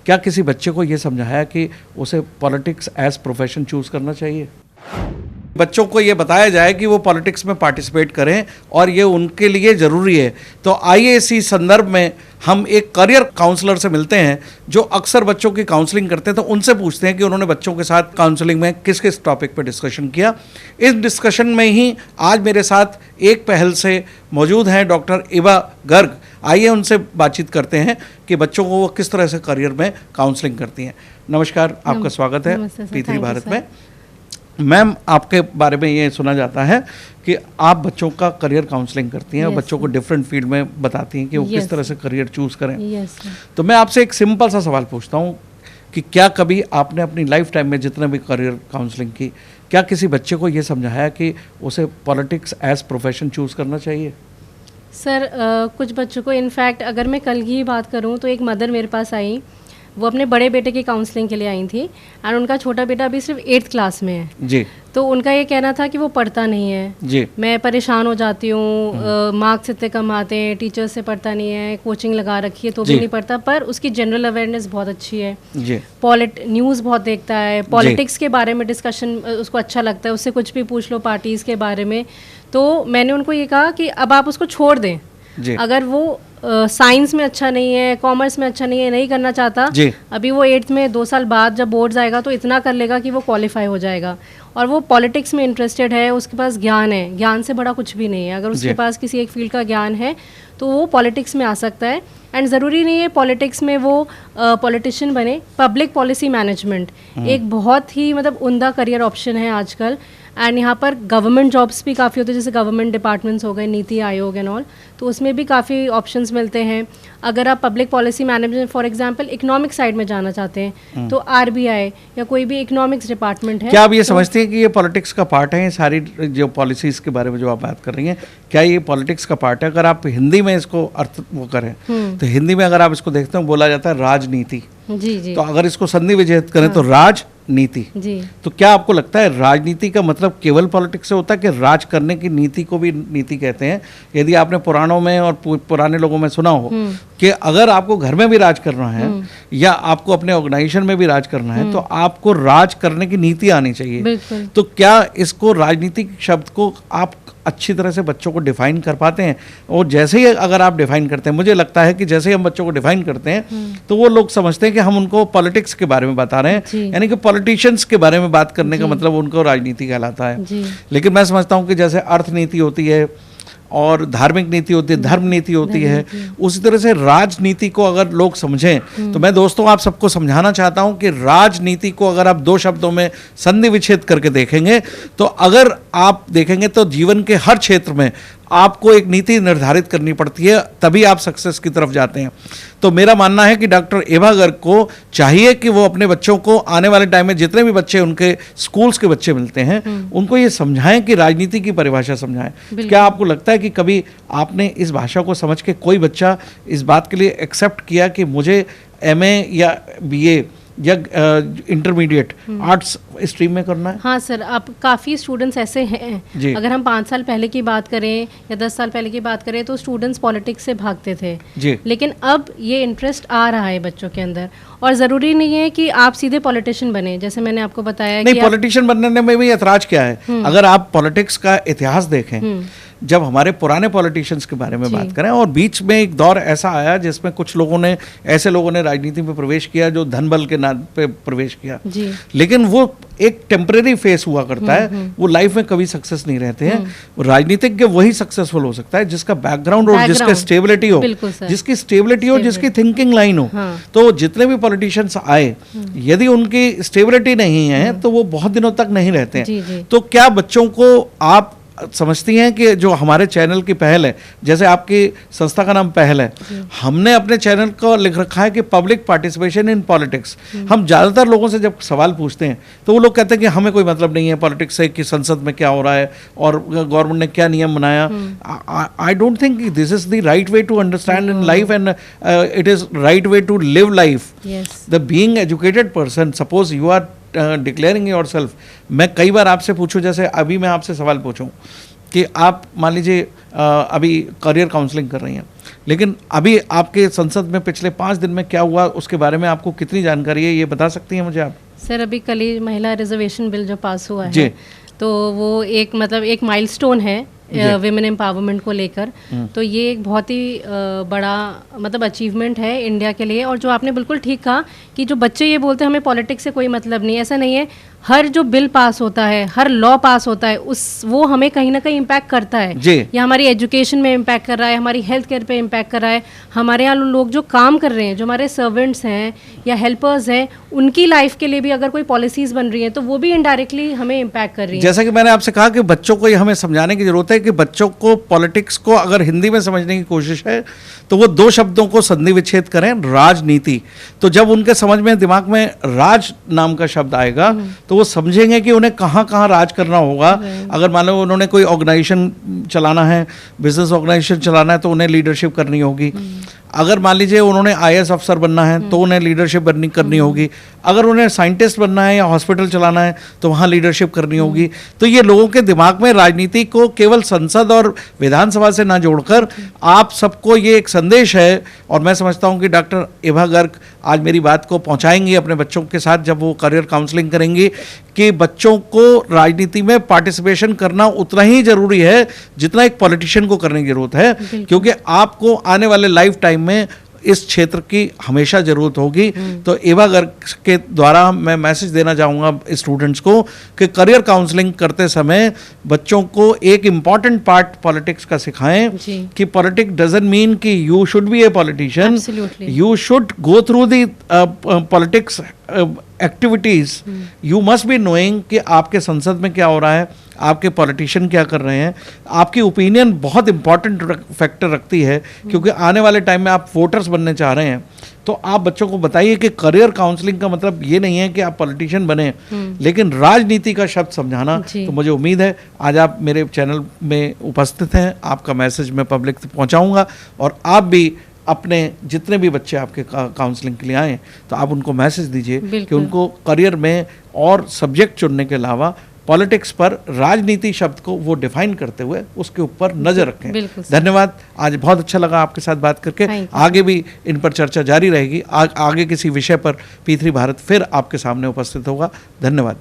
क्या किसी बच्चे को ये समझाया कि उसे पॉलिटिक्स एज प्रोफेशन चूज करना चाहिए? बच्चों को ये बताया जाए कि वो पॉलिटिक्स में पार्टिसिपेट करें और ये उनके लिए ज़रूरी है। तो आइए इसी संदर्भ में हम एक करियर काउंसलर से मिलते हैं जो अक्सर बच्चों की काउंसलिंग करते हैं। तो उनसे पूछते हैं कि उन्होंने बच्चों के साथ काउंसलिंग में किस किस टॉपिक पर डिस्कशन किया। इस डिस्कशन में ही आज मेरे साथ एक पहल से मौजूद हैं डॉक्टर इबा गर्ग। आइए उनसे बातचीत करते हैं कि बच्चों को वो किस तरह से करियर में काउंसलिंग करती हैं। नमस्कार, आपका स्वागत है P3 भारत में। मैम, आपके बारे में ये सुना जाता है कि आप बच्चों का करियर काउंसलिंग करती हैं और बच्चों को डिफरेंट फील्ड में बताती हैं कि वो किस तरह से करियर चूज़ करें। तो मैं आपसे एक सिंपल सा सवाल पूछता हूँ कि क्या कभी आपने अपनी लाइफ टाइम में जितने भी करियर काउंसलिंग की, क्या किसी बच्चे को ये समझाया कि उसे पॉलिटिक्स एज प्रोफेशन चूज़ करना चाहिए? सर, कुछ बच्चों को, इनफैक्ट अगर मैं कल की ही बात करूँ तो एक मदर मेरे पास आई, वो अपने बड़े बेटे की काउंसलिंग के लिए आई थी एंड उनका छोटा बेटा अभी सिर्फ 8th क्लास में है जी। तो उनका ये कहना था कि वो पढ़ता नहीं है जी। मैं परेशान हो जाती हूँ, मार्क्स इतने कम आते हैं, टीचर से पढ़ता नहीं है, कोचिंग लगा रखी है तो भी नहीं पढ़ता, पर उसकी जनरल अवेयरनेस बहुत अच्छी है जी। न्यूज़ बहुत देखता है, पॉलिटिक्स के बारे में डिस्कशन उसको अच्छा लगता है, उससे कुछ भी पूछ लो पार्टीज़ के बारे में। तो मैंने उनको ये कहा कि अब आप उसको छोड़ दें जी। अगर वो साइंस में अच्छा नहीं है, कॉमर्स में अच्छा नहीं है, नहीं करना चाहता, अभी वो 8th में 2 साल बाद जब बोर्ड्स आएगा तो इतना कर लेगा कि वो क्वालिफाई हो जाएगा। और वो पॉलिटिक्स में इंटरेस्टेड है, उसके पास ज्ञान है, ज्ञान से बड़ा कुछ भी नहीं है। अगर उसके पास किसी एक फील्ड का ज्ञान है तो वो पॉलिटिक्स में आ सकता है। एंड ज़रूरी नहीं है पॉलिटिक्स में वो पॉलिटिशियन बने। पब्लिक पॉलिसी मैनेजमेंट एक बहुत ही मतलब उम्दा करियर ऑप्शन है आजकल। एंड यहाँ पर गवर्नमेंट जॉब्स भी काफ़ी होते हैं, जैसे गवर्नमेंट डिपार्टमेंट्स हो गए, नीति आयोग एंड ऑल, तो उसमें भी काफ़ी ऑप्शंस मिलते हैं। अगर आप public policy management for example economic side में जाना चाहते हैं तो RBI या कोई भी इकोनॉमिक्स डिपार्टमेंट है। क्या आप ये समझते हैं कि ये पॉलिटिक्स का पार्ट है? ये सारी जो पॉलिसीज़ के बारे में जो आप बात कर रही हैं, क्या ये पॉलिटिक्स का पार्ट है? अगर आप हिंदी में इसको अर्थ वो करें तो हिंदी में अगर आप इसको देखते हैं बोला जाता है राजनीति जी। तो अगर इसको संधि विच्छेद करें तो राजनीति जी। तो क्या आपको लगता है राजनीति का मतलब केवल पॉलिटिक्स से होता है कि राज करने की नीति को भी नीति कहते हैं? यदि आपने पुराणों में और पुराने लोगों में सुना हो कि अगर आपको घर में भी राज करना है या आपको अपने ऑर्गेनाइजेशन में भी राज करना है तो आपको राज करने की नीति आनी चाहिए। तो क्या इसको राजनीतिक शब्द को आप अच्छी तरह से बच्चों को डिफाइन कर पाते हैं? और जैसे ही अगर आप डिफाइन करते हैं, मुझे लगता है कि जैसे ही हम बच्चों को डिफाइन करते हैं तो वो लोग समझते हैं कि हम उनको पॉलिटिक्स के बारे में बता रहे हैं, यानी कि पॉलिटिशियंस के बारे में बात करने का मतलब उनको राजनीति कहलाता है। लेकिन मैं समझता हूँ कि जैसे अर्थनीति होती है और धार्मिक नीति होती है, धर्म नीति होती है, उसी तरह से राजनीति को अगर लोग समझें तो मैं दोस्तों आप सबको समझाना चाहता हूं कि राजनीति को अगर आप 2 शब्दों में संधि विच्छेद करके देखेंगे तो अगर आप देखेंगे तो जीवन के हर क्षेत्र में आपको एक नीति निर्धारित करनी पड़ती है, तभी आप सक्सेस की तरफ जाते हैं। तो मेरा मानना है कि डॉक्टर इबा गर्ग को चाहिए कि वो अपने बच्चों को आने वाले टाइम में जितने भी बच्चे उनके स्कूल्स के बच्चे मिलते हैं उनको ये समझाएं कि राजनीति की परिभाषा समझाएं। क्या आपको लगता है कि कभी आपने इस भाषा को समझ के कोई बच्चा इस बात के लिए एक्सेप्ट किया कि मुझे MA या BA या इंटरमीडिएट आर्ट्स स्ट्रीम में करना है? हाँ सर, आप काफ़ी स्टूडेंट्स ऐसे हैं, अगर हम 5 साल पहले की बात करें या 10 साल पहले की बात करें तो स्टूडेंट्स पॉलिटिक्स से भागते थे जी। लेकिन अब ये इंटरेस्ट आ रहा है बच्चों के अंदर और ज़रूरी नहीं है कि आप सीधे पॉलिटिशियन बने, जैसे मैंने आपको बताया। नहीं, पॉलिटिशियन बनने में भी ऐतराज क्या है? अगर आप पॉलिटिक्स का इतिहास देखें, जब हमारे पुराने पॉलिटिशियंस के बारे में बात करें, और बीच में एक दौर ऐसा आया जिसमें कुछ लोगों ने राजनीति में प्रवेश किया जो धन बल के नाम पे प्रवेश किया, लेकिन वो एक टेम्परेरी फेस हुआ करता है, वो लाइफ में कभी सक्सेस नहीं रहते हैं। राजनीतिज्ञ वही सक्सेसफुल हो सकता है जिसका बैकग्राउंड हो, जिसका स्टेबिलिटी हो, जिसकी थिंकिंग लाइन हो। तो जितने भी पॉलिटिशियंस आए, यदि उनकी स्टेबिलिटी नहीं है तो वो बहुत दिनों तक नहीं रहते हैं। तो क्या बच्चों को आप समझती हैं कि जो हमारे चैनल की पहल है, जैसे आपकी संस्था का नाम पहल है, हमने अपने चैनल को लिख रखा है कि पब्लिक पार्टिसिपेशन इन पॉलिटिक्स। हम ज़्यादातर लोगों से जब सवाल पूछते हैं तो वो लोग कहते हैं कि हमें कोई मतलब नहीं है पॉलिटिक्स से, कि संसद में क्या हो रहा है और गवर्नमेंट ने क्या नियम बनाया। I don't think this is the right way to understand in life and it is right way to live life. The being educated person, suppose you are declaring yourself. मैं कई बार आपसे पूछूं, जैसे अभी मैं आपसे सवाल पूछूं कि आप मान लीजिए अभी करियर काउंसलिंग कर रही हैं, लेकिन अभी आपके संसद में पिछले 5 दिन में क्या हुआ उसके बारे में आपको कितनी जानकारी है, ये बता सकती हैं मुझे आप? सर अभी कल ही महिला रिजर्वेशन बिल जो पास हुआ जी। है, तो वो एक मतलब एक माइलस्टोन है विमेन एम्पावरमेंट को लेकर। तो ये एक बहुत ही बड़ा मतलब अचीवमेंट है इंडिया के लिए। और जो आपने बिल्कुल ठीक कहा कि जो बच्चे ये बोलते हैं हमें पॉलिटिक्स से कोई मतलब नहीं, ऐसा नहीं है। हर जो बिल पास होता है, हर लॉ पास होता है, वो हमें कहीं ना कहीं इम्पैक्ट करता है। या हमारी एजुकेशन में इम्पैक्ट कर रहा है, हमारी हेल्थ केयर पे इम्पैक्ट कर रहा है, हमारे यहाँ लोग जो काम कर रहे हैं, जो हमारे सर्वेंट्स हैं या हेल्पर्स हैं, उनकी लाइफ के लिए भी अगर कोई पॉलिसीज बन रही हैं तो वो भी इनडायरेक्टली हमें इम्पैक्ट कर रही है। जैसा कि मैंने आपसे कहा कि बच्चों को ये हमें समझाने की जरूरत है कि बच्चों को पॉलिटिक्स को अगर हिंदी में समझने की कोशिश है तो वो 2 शब्दों को संधि विच्छेद करें, राजनीति। तो जब उनके समझ में दिमाग में राज नाम का शब्द आएगा तो वो समझेंगे कि उन्हें कहाँ कहाँ राज करना होगा। अगर मान लो उन्होंने कोई ऑर्गेनाइजेशन चलाना है, बिजनेस ऑर्गेनाइजेशन चलाना है, तो उन्हें लीडरशिप करनी होगी। अगर मान लीजिए उन्होंने IAS अफसर बनना है तो उन्हें लीडरशिप करनी होगी। अगर उन्हें साइंटिस्ट बनना है या हॉस्पिटल चलाना है तो वहाँ लीडरशिप करनी होगी। तो ये लोगों के दिमाग में राजनीति को केवल संसद और विधानसभा से ना जोड़कर आप सबको ये एक संदेश है। और मैं समझता हूँ कि डॉक्टर एभा गर्ग आज मेरी बात को पहुँचाएंगी अपने बच्चों के साथ जब वो करियर काउंसलिंग करेंगी कि बच्चों को राजनीति में पार्टिसिपेशन करना उतना ही जरूरी है जितना एक पॉलिटिशियन को करने की जरूरत है, क्योंकि आपको आने वाले लाइफ टाइम में इस क्षेत्र की हमेशा जरूरत होगी। तो एभा गर्ग के द्वारा मैं मैसेज देना चाहूँगा स्टूडेंट्स को कि करियर काउंसलिंग करते समय बच्चों को एक इम्पॉर्टेंट पार्ट पॉलिटिक्स का सिखाएं कि पॉलिटिक्स डजंट मीन कि you should be a politician, you should go through the politics activities. You must be knowing कि आपके संसद में क्या हो रहा है, आपके पॉलिटिशियन क्या कर रहे हैं। आपकी ओपिनियन बहुत इंपॉर्टेंट फैक्टर रखती है, क्योंकि आने वाले टाइम में आप वोटर्स बनने चाह रहे हैं। तो आप बच्चों को बताइए कि करियर काउंसलिंग का मतलब ये नहीं है कि आप पॉलिटिशियन बने, लेकिन राजनीति का शब्द समझाना। तो मुझे उम्मीद है आज आप मेरे चैनल में उपस्थित हैं, आपका मैसेज मैं पब्लिक तक पहुंचाऊंगा और आप भी अपने जितने भी बच्चे आपके काउंसलिंग के लिए आए तो आप उनको मैसेज दीजिए कि उनको करियर में और सब्जेक्ट चुनने के अलावा पॉलिटिक्स पर राजनीति शब्द को वो डिफाइन करते हुए उसके ऊपर नजर रखें। धन्यवाद, आज बहुत अच्छा लगा आपके साथ बात करके। आगे भी इन पर चर्चा जारी रहेगी। आगे किसी विषय पर P3 भारत फिर आपके सामने उपस्थित होगा। धन्यवाद।